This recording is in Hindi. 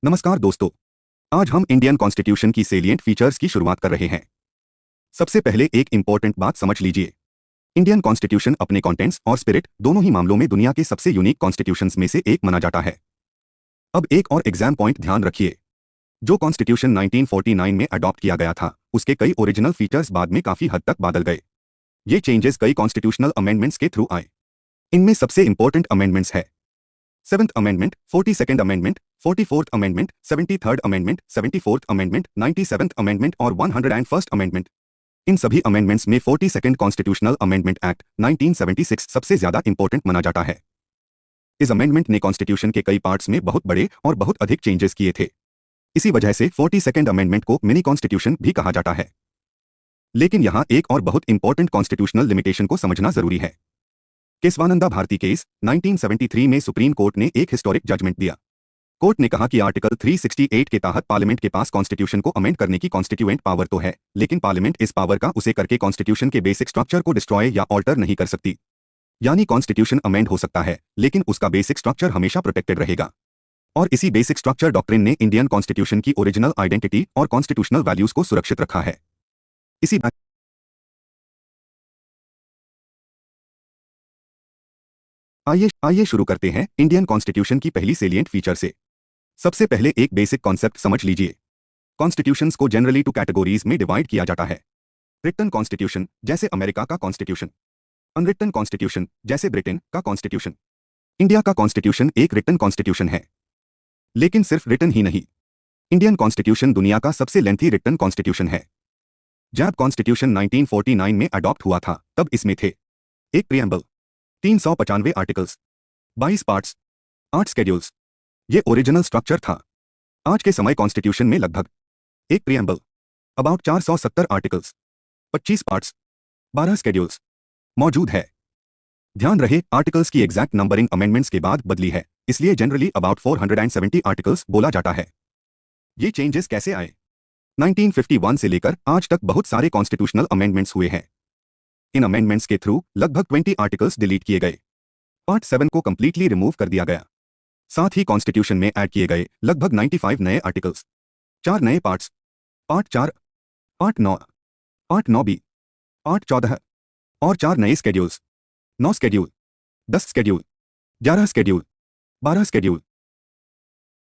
नमस्कार दोस्तों। आज हम इंडियन कॉन्स्टिट्यूशन की सेलिएंट फीचर्स की शुरुआत कर रहे हैं। सबसे पहले एक इंपॉर्टेंट बात समझ लीजिए। इंडियन कॉन्स्टिट्यूशन अपने कंटेंट्स और स्पिरिट दोनों ही मामलों में दुनिया के सबसे यूनिक कॉन्स्टिट्यूशंस में से एक माना जाता है। अब एक और एग्जाम पॉइंट ध्यान रखिए। जो कॉन्स्टिट्यूशन 1949 में अडॉप्ट किया गया था, उसके कई ओरिजिनल फीचर्स बाद में काफी हद तक बदल गए। ये चेंजेस कई कॉन्स्टिट्यूशनल अमेंडमेंट्स के थ्रू आए। इनमें सबसे इंपॉर्टेंट अमेंडमेंट्स है 7th amendment, 42nd amendment, 44th amendment, 73rd amendment, 74th amendment, 97th amendment और 101st अमेंडमेंट। इन सभी अमेंडमेंट्स में 42nd कॉन्स्टिट्यूशनल अमेंडमेंट एक्ट 1976 सबसे ज्यादा इंपॉर्टेंट माना जाता है। इस अमेंडमेंट ने कॉन्स्टिट्यूशन के कई पार्ट्स में बहुत बड़े और बहुत अधिक चेंजेस किए थे। इसी वजह से 42nd अमेंडमेंट को मिनी कॉन्स्टिट्यूशन भी कहा जाता है। लेकिन यहाँ एक और बहुत इंपॉर्टेंट कॉन्स्टिट्यूशनल लिमिटेशन को समझना जरूरी है। केशवानंदा भारती केस 1973 में सुप्रीम कोर्ट ने एक हिस्टोरिक जजमेंट दिया। कोर्ट ने कहा कि आर्टिकल 368 के तहत पार्लियामेंट के पास कॉन्स्टिट्यूशन को अमेंड करने की कॉन्स्टिट्यूएंट पावर तो है, लेकिन पार्लियामेंट इस पावर का उसे करके कॉन्स्टिट्यूशन के बेसिक स्ट्रक्चर को डिस्ट्रॉय या ऑल्टर नहीं कर सकती। यानी कॉन्स्टिट्यूशन अमेंड हो सकता है, लेकिन उसका बेसिक स्ट्रक्चर हमेशा प्रोटेक्टेड रहेगा। और इसी बेसिक स्ट्रक्चर डॉक्ट्रिन ने इंडियन कॉन्स्टिट्यूशन की ओरिजिनल आइडेंटिटी और कॉन्स्टिट्यूशनल वैल्यूज को सुरक्षित रखा है। इसी आइए शुरू करते हैं इंडियन कॉन्स्टिट्यूशन की पहली सेलिएंट फीचर से। सबसे पहले एक बेसिक कॉन्सेप्ट समझ लीजिए। कॉन्स्टिट्यूशंस को जनरली 2 कैटेगरीज में डिवाइड किया जाता है। रिटन कॉन्स्टिट्यूशन जैसे अमेरिका का कॉन्स्टिट्यूशन, अनरिटन कॉन्स्टिट्यूशन जैसे ब्रिटेन का कॉन्स्टिट्यूशन। इंडिया का कॉन्स्टिट्यूशन एक रिटन कॉन्स्टिट्यूशन है। लेकिन सिर्फ रिटन ही नहीं, इंडियन कॉन्स्टिट्यूशन दुनिया का सबसे लेंथी रिटन कॉन्स्टिट्यूशन है। जब कॉन्स्टिट्यूशन 1949 में अडॉप्ट हुआ था, तब इसमें थे एक प्रियम्बल, 395 आर्टिकल्स, 22 पार्ट्स, 8 स्केड्यूल्स। ये ओरिजिनल स्ट्रक्चर था। आज के समय कॉन्स्टिट्यूशन में लगभग एक preamble, about 470 articles, 25 parts, 12 schedules मौजूद है। ध्यान रहे, आर्टिकल्स की एग्जैक्ट नंबरिंग अमेंडमेंट्स के बाद बदली है, इसलिए जनरली अबाउट 470 आर्टिकल्स बोला जाता है। ये चेंजेस कैसे आए? 1951 से लेकर आज तक बहुत सारे कॉन्स्टिट्यूशनल अमेंडमेंट्स हुए हैं। इन अमेंडमेंट्स के थ्रू लगभग 20 आर्टिकल्स डिलीट किए गए। पार्ट 7 को कंप्लीटली रिमूव कर दिया गया। साथ ही कॉन्स्टिट्यूशन में ऐड किए गए लगभग 95 नए आर्टिकल्स, 4 नए parts, part 4, part 9, part 9 B, part 14 और 4 नए schedules, 9 schedule, 10 schedule, 11 schedule, 12 schedule.